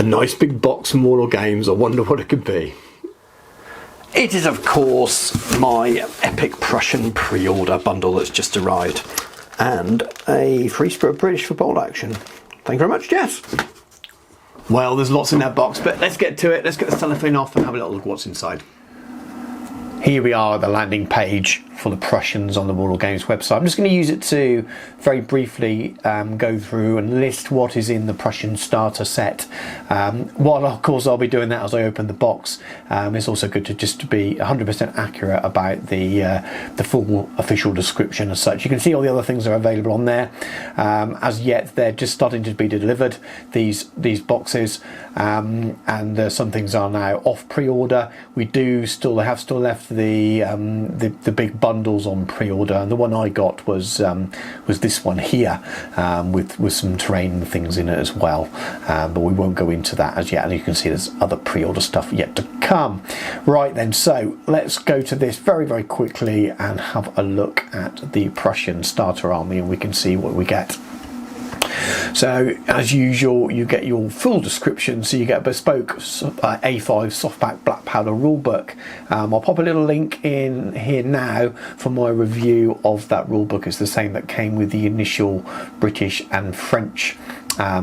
nice big box from Warlord Games. I wonder what it could be. It is, of course, my Epic Prussian pre-order bundle that's just arrived. And a free Spirit of British for bolt action. Thank you very much, Jess. Well, there's lots in that box, but let's get to it. Let's get the cellophane off and have a little look at what's inside. Here we are at the landing page for the Prussians on the Warlord Games website. I'm just going to use it to very briefly go through and list what is in the Prussian starter set. While of course I'll be doing that as I open the box, it's also good to just be 100% accurate about the full official description as such. You can see all the other things that are available on there. As yet they're just starting to be delivered, these boxes, and some things are now off pre-order. They have still left the big bundles on pre-order, and the one I got was this one here, with some terrain and things in it as well, but we won't go into that as yet. And you can see there's other pre-order stuff yet to come. Right then, so let's go to this very, very quickly and have a look at the Prussian starter army, and we can see what we get. So as usual, you get your full description, so you get a bespoke A5 softback black powder rulebook. I'll pop a little link in here now for my review of that rulebook. It's the same that came with the initial British and French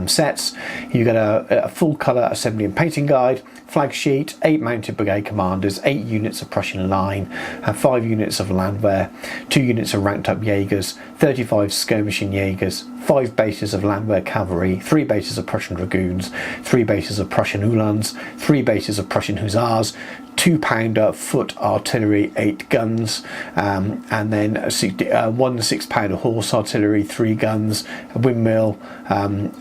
sets. You get a full colour assembly and painting guide, flag sheet, 8 mounted brigade commanders, 8 units of Prussian line, 5 units of Landwehr, 2 units of ranked up Jaegers, 35 skirmishing Jaegers, 5 bases of Landwehr cavalry, 3 bases of Prussian dragoons, 3 bases of Prussian Uhlans, 3 bases of Prussian hussars, 2-pounder foot artillery, 8 guns, and then 1 6-pounder horse artillery, 3 guns, a windmill,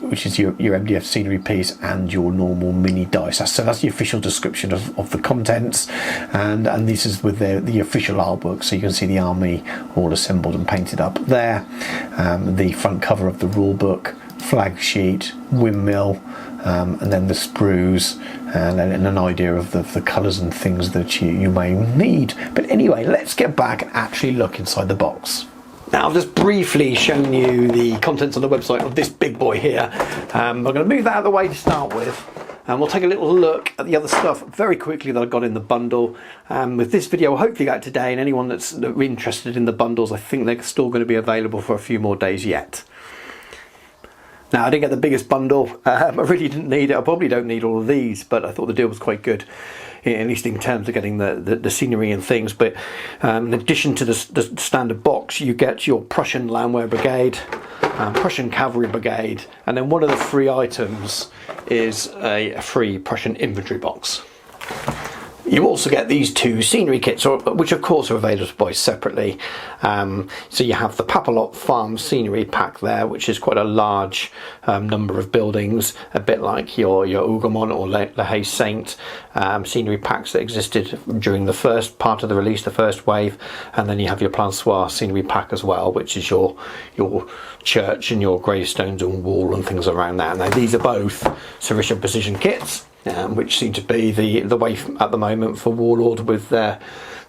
which is your MDF scenery piece, and your normal mini dice. So that's the official description of the contents, and this is with the official artwork, so you can see the army all assembled and painted up there. The front cover of the rule book, flag sheet, windmill, and then the sprues, and an idea of the colours and things that you may need. But anyway, let's get back and actually look inside the box. Now, I've just briefly shown you the contents on the website of this big boy here. I'm going to move that out of the way to start with, and we'll take a little look at the other stuff very quickly that I've got in the bundle. With this video, we'll hopefully get out today, and anyone that's interested in the bundles, I think they're still going to be available for a few more days yet. Now, I didn't get the biggest bundle. I really didn't need it. I probably don't need all of these, but I thought the deal was quite good, at least in terms of getting the scenery and things. But in addition to the standard box, you get your Prussian Landwehr Brigade, Prussian Cavalry Brigade, and then one of the free items is a free Prussian infantry box. You also get these 2 scenery kits, which of course are available to buy separately. So you have the Papalot Farm scenery pack there, which is quite a large number of buildings, a bit like your Hougoumont or La Haye Saint scenery packs that existed during the first part of the release, the first wave. And then you have your Plansoir scenery pack as well, which is your church and your gravestones and wall and things around that. Now, these are both Sir Richard Precision kits, which seem to be the way at the moment for Warlord, with their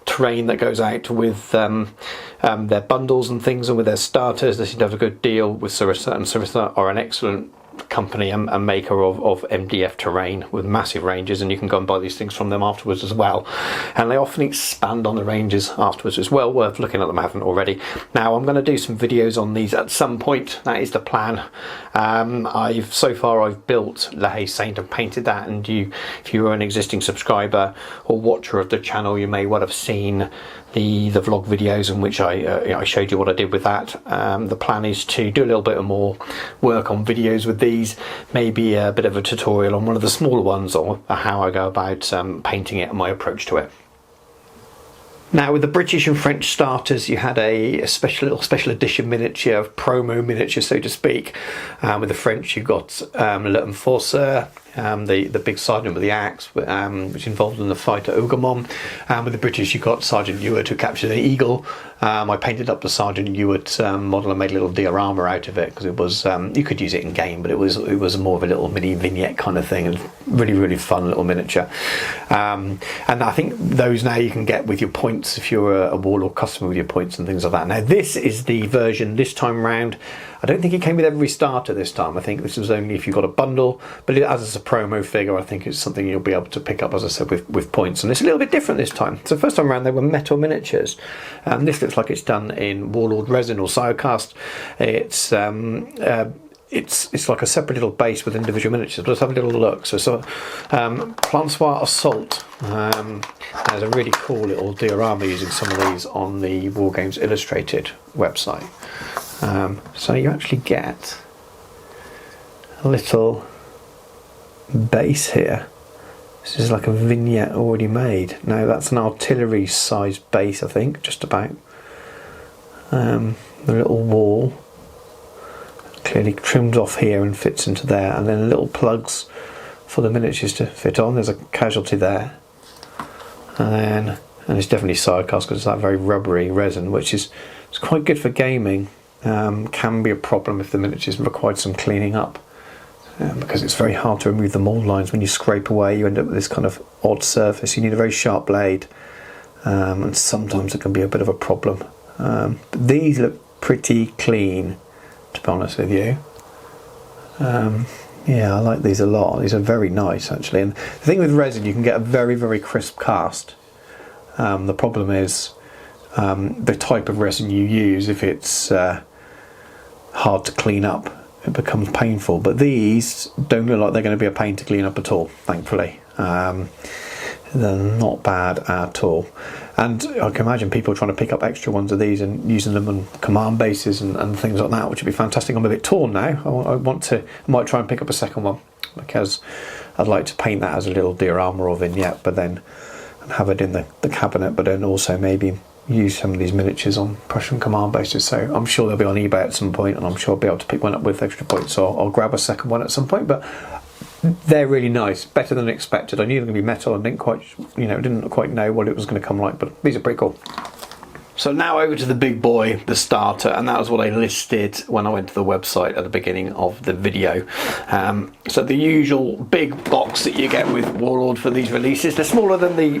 terrain that goes out with their bundles and things, and with their starters. They seem to have a good deal with Sarissa, and Sarissa are an excellent company and maker of MDF terrain with massive ranges, and you can go and buy these things from them afterwards as well, and they often expand on the ranges afterwards. It's well worth looking at them if you haven't already. Now, I'm going to do some videos on these at some point. That is the plan. So far I've built La Haye Saint and painted that, and if you are an existing subscriber or watcher of the channel, you may well have seen the vlog videos in which I showed you what I did with that. The plan is to do a little bit more work on videos with these, maybe a bit of a tutorial on one of the smaller ones, or how I go about painting it and my approach to it. Now, with the British and French starters, you had a special edition miniature, promo miniature, so to speak. With the French, you got Le Enforcer, the big sergeant with the axe, which involved in the fight at Hougoumont. With the British, you got Sergeant Ewart, who captured the eagle. I painted up the Sergeant Ewart model and made a little diorama out of it, because it was you could use it in game, but it was more of a little mini vignette kind of thing. It was really, really fun little miniature. And I think those now you can get with your points if you're a Warlord customer with your points and things like that. Now, this is the version this time round. I don't think it came with every starter this time. I think this was only if you got a bundle, but as a promo figure, I think it's something you'll be able to pick up, as I said, with points. And it's a little bit different this time. So first time around they were metal miniatures. This looks like it's done in Warlord resin or Siocast. It's like a separate little base with individual miniatures. But let's have a little look. So Plansoir Assault. There's a really cool little diorama using some of these on the War Games Illustrated website. So you actually get a little base here. This is like a vignette already made. Now that's an artillery size base, I think, just about. The little wall clearly trimmed off here and fits into there, and then little plugs for the miniatures to fit on. There's a casualty there, and it's definitely Siocast because it's that very rubbery resin, which is it's quite good for gaming. Can be a problem if the miniatures required some cleaning up, because it's very hard to remove the mould lines. When you scrape away, you end up with this kind of odd surface. You need a very sharp blade, and sometimes it can be a bit of a problem. But these look pretty clean, to be honest with you. Yeah, I like these a lot. These are very nice, actually. And the thing with resin, you can get a very, very crisp cast. The problem is the type of resin you use. If it's hard to clean up, it becomes painful. But these don't look like they're going to be a pain to clean up at all, thankfully. They're not bad at all. And I can imagine people trying to pick up extra ones of these and using them on command bases and things like that, which would be fantastic. I'm a bit torn now. I might try and pick up a second one, because I'd like to paint that as a little diorama or vignette, but then have it in the cabinet, but then also maybe use some of these miniatures on Prussian command bases. So I'm sure they'll be on eBay at some point, and I'm sure I'll be able to pick one up with extra points, so I'll grab a second one at some point. But they're really nice, better than expected. I knew they were going to be metal and didn't quite know what it was going to come like, but these are pretty cool. So now over to the big boy, the starter, and that was what I listed when I went to the website at the beginning of the video. So the usual big box that you get with Warlord for these releases. They're smaller than the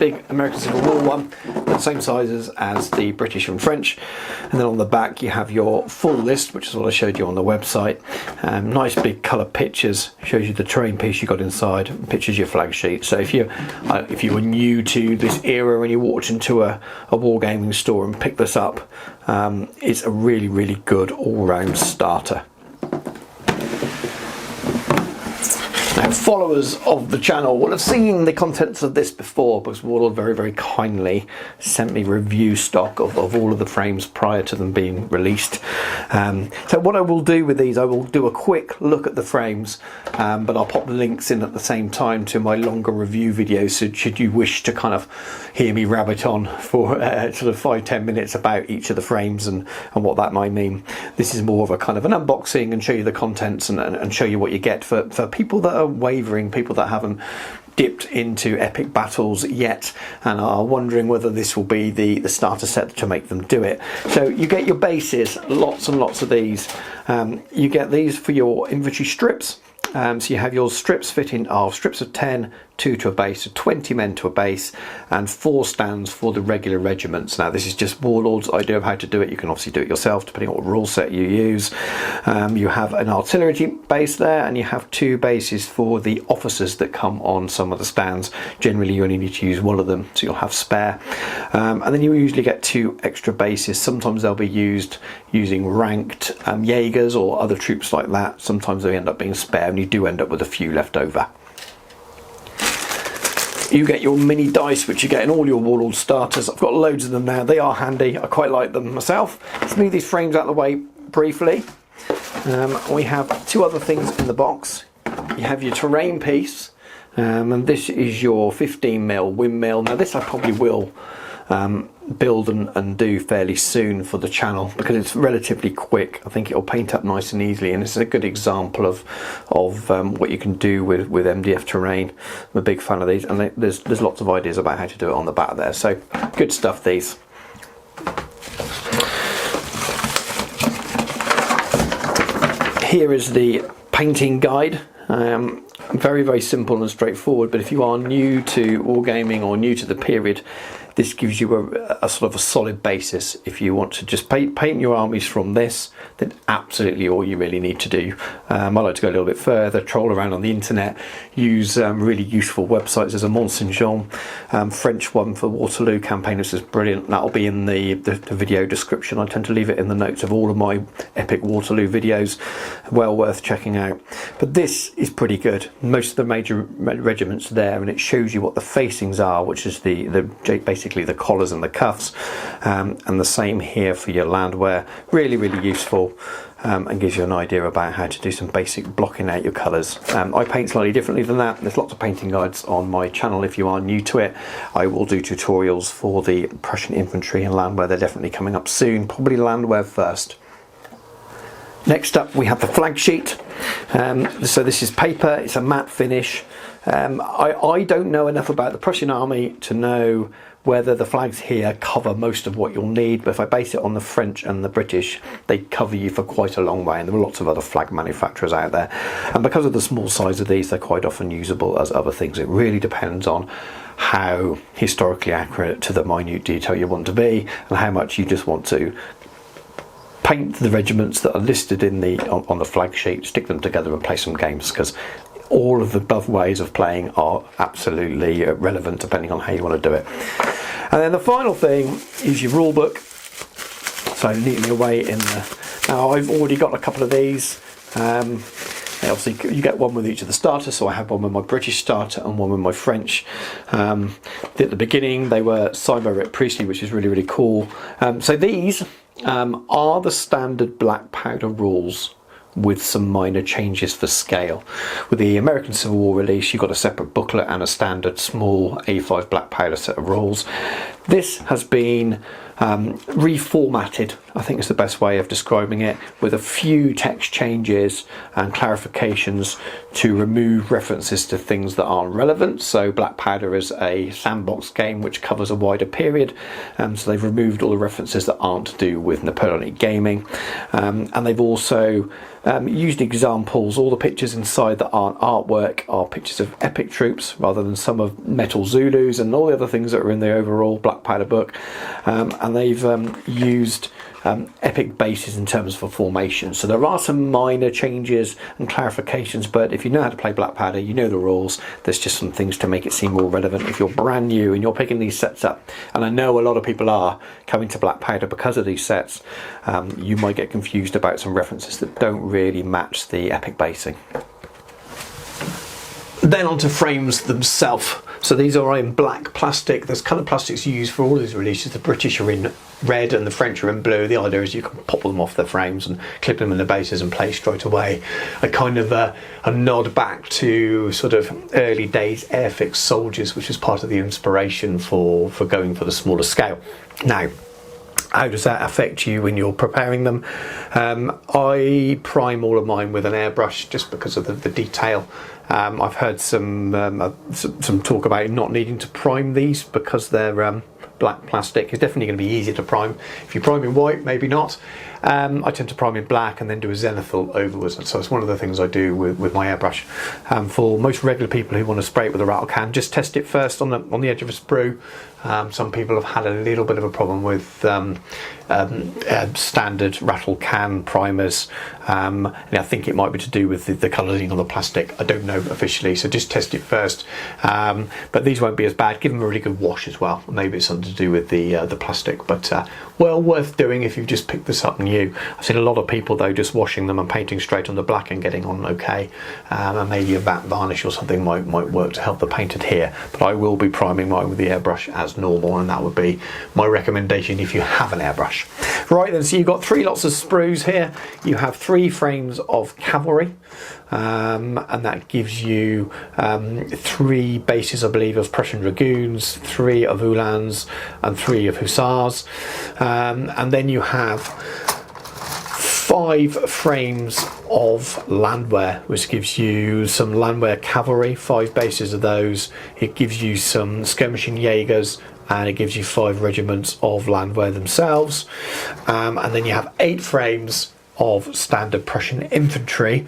big American Civil War one, but same sizes as the British and French. And then on the back you have your full list, which is what I showed you on the website. Nice big colour pictures, shows you the terrain piece you got inside, pictures your flag sheet. So if you were new to this era and you walked into a wargaming store and pick this up, it's a really, really good all-round starter. Now, followers of the channel will have seen the contents of this before, because Warlord very, very kindly sent me review stock of all of the frames prior to them being released. So what I will do with these, I will do a quick look at the frames, but I'll pop the links in at the same time to my longer review videos, so should you wish to kind of hear me rabbit on for sort of 5-10 minutes about each of the frames and what that might mean. This is more of a kind of an unboxing and show you the contents and show you what you get for people that are wavering, people that haven't dipped into epic battles yet and are wondering whether this will be the starter set to make them do it. So you get your bases, lots and lots of these. You get these for your infantry strips. So you have your strips fitting are strips of 10, 2 to a base, so 20 men to a base, and 4 stands for the regular regiments. Now this is just Warlord's idea of how to do it. You can obviously do it yourself depending on what rule set you use. You have an artillery base there, and you have 2 bases for the officers that come on some of the stands. Generally you only need to use one of them, so you'll have spare. And then you usually get 2 extra bases. Sometimes they'll be used using ranked Jaegers or other troops like that. Sometimes they end up being spare, and you do end up with a few left over. You get your mini dice, which you get in all your Warlord starters. I've got loads of them now. They are handy. I quite like them myself. Let's move these frames out of the way briefly. We have 2 other things in the box. You have your terrain piece, and this is your 15mm Windmill. Now this I probably will build and do fairly soon for the channel, because it's relatively quick. I think it'll paint up nice and easily, and it's a good example of what you can do with MDF terrain. I'm a big fan of these, and there's lots of ideas about how to do it on the back there, so good stuff these. Here is the painting guide. Very, very simple and straightforward, but if you are new to wargaming or new to the period, this gives you a sort of a solid basis. If you want to just paint your armies from this, then absolutely all you really need to do. I like to go a little bit further, troll around on the internet, use really useful websites. There's a Mont Saint Jean French one for Waterloo campaign. This is brilliant. That'll be in the video description. I tend to leave it in the notes of all of my Epic Waterloo videos. Well worth checking out. But this is pretty good. Most of the major regiments are there, and it shows you what the facings are, which is basically the collars and the cuffs, and the same here for your landwear. Really useful, and gives you an idea about how to do some basic blocking out your colours. I paint slightly differently than that. There's lots of painting guides on my channel if you are new to it. I will do tutorials for the Prussian infantry and landwear. They're definitely coming up soon, probably landwear first. Next up we have the flag sheet. So this is paper, it's a matte finish. I don't know enough about the Prussian army to know whether the flags here cover most of what you'll need, but if I base it on the French and the British, they cover you for quite a long way, and there are lots of other flag manufacturers out there, and because of the small size of these, they're quite often usable as other things. It really depends on how historically accurate to the minute detail you want to be, and how much you just want to paint the regiments that are listed in on the flag sheet, stick them together and play some games, because all of the above ways of playing are absolutely relevant depending on how you want to do it. And then the final thing is your rule book. So neatly away in there. Now I've already got a couple of these. Obviously you get one with each of the starters, so I have one with my British starter and one with my French. At the beginning they were signed by Rick Priestley, which is really cool. So these are the standard black powder rules, with some minor changes for scale. With the American Civil War release, you got a separate booklet and a standard small A5 black powder set of rules. This has been reformatted, I think is the best way of describing it, with a few text changes and clarifications to remove references to things that aren't relevant. So black powder is a sandbox game which covers a wider period, so they've removed all the references that aren't to do with Napoleonic gaming, and they've also used examples. All the pictures inside that aren't artwork are pictures of epic troops rather than some of metal Zulus and all the other things that are in the overall black powder book, and they've used epic bases in terms of formation. So there are some minor changes and clarifications, but if you know how to play black powder, you know the rules. There's just some things to make it seem more relevant. If you're brand new and you're picking these sets up, and I know a lot of people are coming to black powder because of these sets, you might get confused about some references that don't really match the epic basing. Then onto frames themselves. So these are in black plastic. There's coloured plastics used for all these releases. The British are in red and the French are in blue. The idea is you can pop them off their frames and clip them in the bases and play straight away. A kind of a nod back to sort of early days Airfix soldiers, which was part of the inspiration for going for the smaller scale. Now, how does that affect you when you're preparing them? I prime all of mine with an airbrush just because of the detail. I've heard some talk about not needing to prime these because they're black plastic. It's definitely going to be easier to prime. If you prime in white, maybe not. I tend to prime in black and then do a zenithal overwards. So it's one of the things I do with my airbrush. For most regular people who want to spray it with a rattle can, just test it first on the edge of a sprue. Some people have had a little bit of a problem with standard rattle can primers, and I think it might be to do with the colouring on the plastic. I don't know officially, so just test it first. But these won't be as bad. Give them a really good wash as well. Maybe it's something to do with the plastic, but well worth doing if you've just picked this up new. I've seen a lot of people though just washing them and painting straight on the black and getting on okay, and maybe a matte varnish or something might work to help the paint adhere. But I will be priming mine with the airbrush as normal, and that would be my recommendation if you have an airbrush. Right then, so you've got 3 lots of sprues here. You have 3 frames of cavalry, and that gives you 3 bases, I believe, of Prussian dragoons, 3 of uhlans, and 3 of hussars, and then you have 5 frames of landwear, which gives you some landwear cavalry, 5 bases of those. It gives you some skirmishing Jaegers, and it gives you 5 regiments of landwear themselves, and then you have 8 frames of standard Prussian infantry,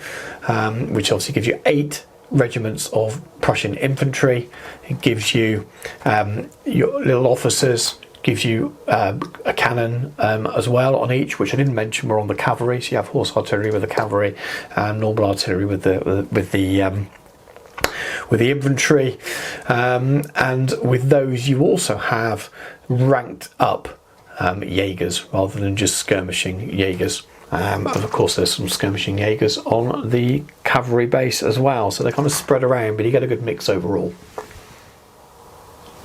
which obviously gives you 8 regiments of Prussian infantry. It gives you your little officers, gives you a cannon as well on each, which I didn't mention were on the cavalry. So you have horse artillery with the cavalry, and normal artillery with the infantry, and with those you also have ranked up Jaegers rather than just skirmishing Jaegers. And of course there's some skirmishing Jaegers on the cavalry base as well, so they're kind of spread around, but you get a good mix overall.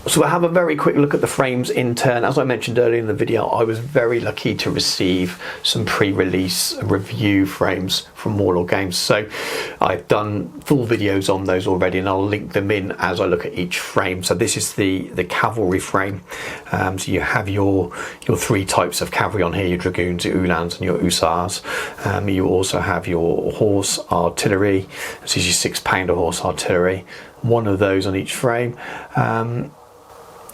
So we'll have a very quick look at the frames in turn. As I mentioned earlier in the video, I was very lucky to receive some pre-release review frames from Warlord Games. So I've done full videos on those already, and I'll link them in as I look at each frame. So this is the cavalry frame. So you have your three types of cavalry on here, your dragoons, your uhlans and your hussars. You also have your horse artillery. This is your 6-pounder horse artillery. One of those on each frame.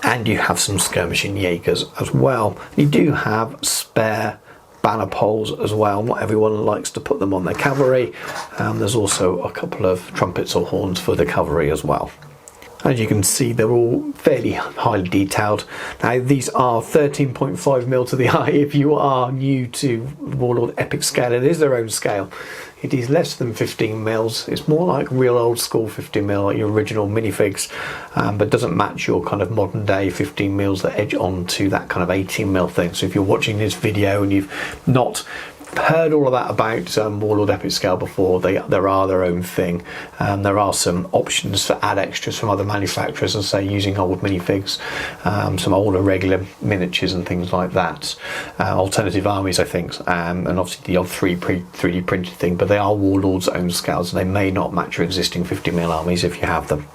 And you have some skirmishing Jaegers as well. You do have spare banner poles as well. Not everyone likes to put them on their cavalry. There's also a couple of trumpets or horns for the cavalry as well. As you can see, they're all fairly highly detailed. Now, these are 13.5mm to the eye. If you are new to Warlord Epic scale, it is their own scale. It is less than 15mm. It's more like real old school 15mm, like your original minifigs, but doesn't match your kind of modern day 15mm that edge on to that kind of 18mm thing. So if you're watching this video and you've not heard all of that about Warlord Epic Scale before, there are their own thing. There are some options for add extras from other manufacturers, and say using old minifigs, some older regular miniatures and things like that. Alternative armies, I think, and obviously the odd 3D printed thing, but they are Warlord's own scales, and they may not match your existing 50mm armies if you have them.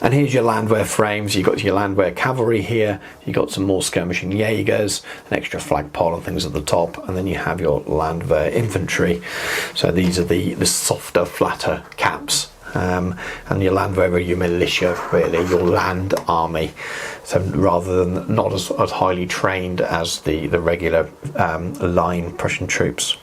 And here's your landwehr frames. You've got your landwehr cavalry here, you've got some more skirmishing Jaegers, an extra flagpole and things at the top, and then you have your landwehr infantry. So these are the softer, flatter caps. And your landwehr are your militia, really, your land army. So rather than not as highly trained as the regular line Prussian troops.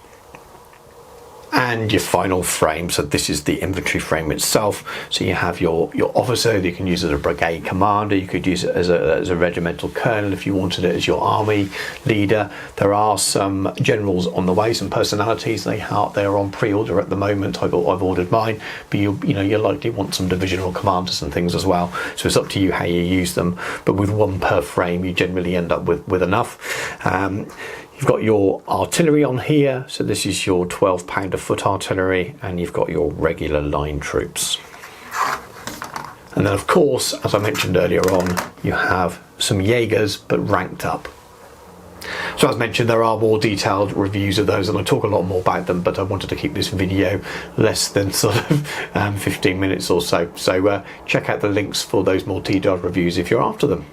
And your final frame, so this is the infantry frame itself. So you have your officer that you can use as a brigade commander, you could use it as a regimental colonel if you wanted it as your army leader. There are some generals on the way, some personalities. They're on pre-order at the moment. I've ordered mine, but you likely want some divisional commanders and things as well. So it's up to you how you use them. But with one per frame, you generally end up with enough. You've got your artillery on here, so this is your 12-pounder foot artillery, and you've got your regular line troops. And then of course, as I mentioned earlier on, you have some Jaegers, but ranked up. So as mentioned, there are more detailed reviews of those, and I talk a lot more about them, but I wanted to keep this video less than sort of 15 minutes or so. So check out the links for those more detailed reviews if you're after them.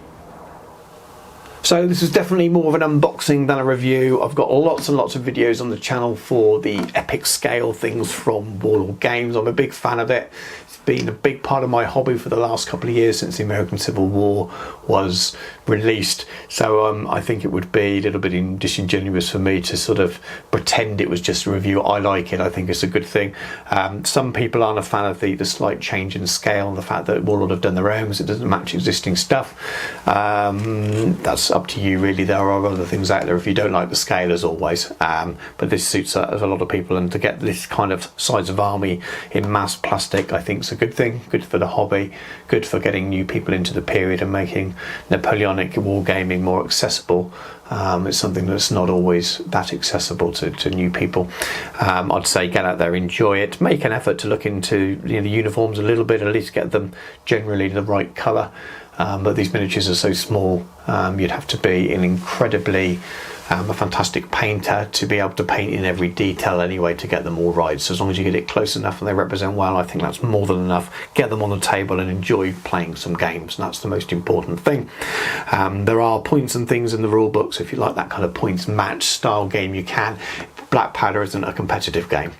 So this is definitely more of an unboxing than a review. I've got lots and lots of videos on the channel for the epic scale things from Warlord Games. I'm a big fan of it. It's been a big part of my hobby for the last couple of years since the American Civil War was released. So I think it would be a little bit disingenuous for me to sort of pretend it was just a review. I like it. I think it's a good thing. Some people aren't a fan of the slight change in scale and the fact that Warlord have done their own because it doesn't match existing stuff. That's up to you really. There are other things out there if you don't like the scale, as always, but this suits a lot of people, and to get this kind of size of army in mass plastic I think is a good thing. Good for the hobby, good for getting new people into the period and making Napoleonic wargaming more accessible. It's something that's not always that accessible to new people. I'd say get out there, enjoy it, make an effort to look into the uniforms a little bit, at least get them generally the right colour. But these miniatures are so small, you'd have to be an incredibly a fantastic painter to be able to paint in every detail anyway to get them all right. So as long as you get it close enough and they represent well, I think that's more than enough. Get them on the table and enjoy playing some games, and that's the most important thing. There are points and things in the rule books. If you like that kind of points match style game, you can. Black Powder isn't a competitive game.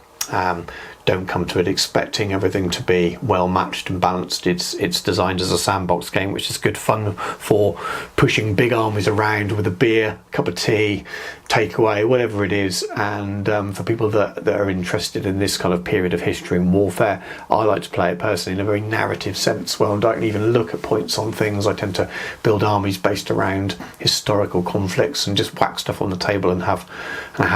Don't come to it expecting everything to be well matched and balanced. It's designed as a sandbox game, which is good fun for pushing big armies around with a beer, cup of tea, takeaway, whatever it is. And for people that are interested in this kind of period of history and warfare, I like to play it personally in a very narrative sense where I don't even look at points on things. I tend to build armies based around historical conflicts and just whack stuff on the table and have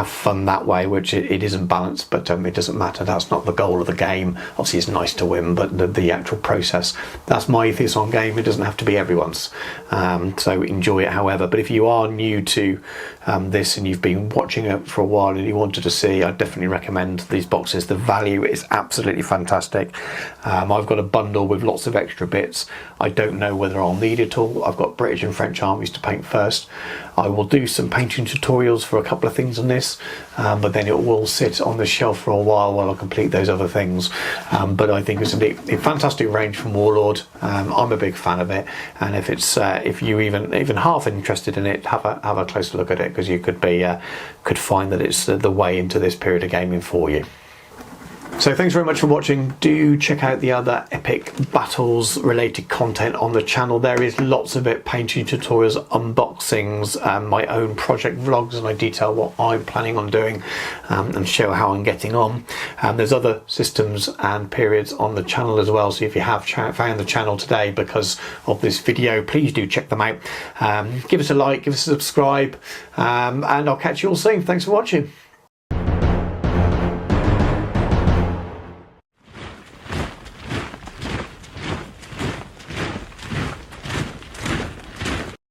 fun that way, which it isn't balanced, but it doesn't matter. That's not the goal of the game. Obviously it's nice to win, but the actual process, that's my ethos on game. It doesn't have to be everyone's, so enjoy it however. But if you are new to this and you've been watching it for a while and you wanted to see, I definitely recommend these boxes. The value is absolutely fantastic. I've got a bundle with lots of extra bits. I don't know whether I'll need it all. I've got British and French armies to paint first. I will do some painting tutorials for a couple of things on this, but then it will sit on the shelf for a while I complete those other things. But I think it's a fantastic range from Warlord. I'm a big fan of it, and if it's if you even half interested in it, have a closer look at it, because you could find that it's the way into this period of gaming for you. So thanks very much for watching. Do check out the other Epic Battles related content on the channel. There is lots of it, painting tutorials, unboxings, my own project vlogs, and I detail what I'm planning on doing and show how I'm getting on. There's other systems and periods on the channel as well, so if you have found the channel today because of this video, please do check them out. Give us a like, give us a subscribe, and I'll catch you all soon. Thanks for watching.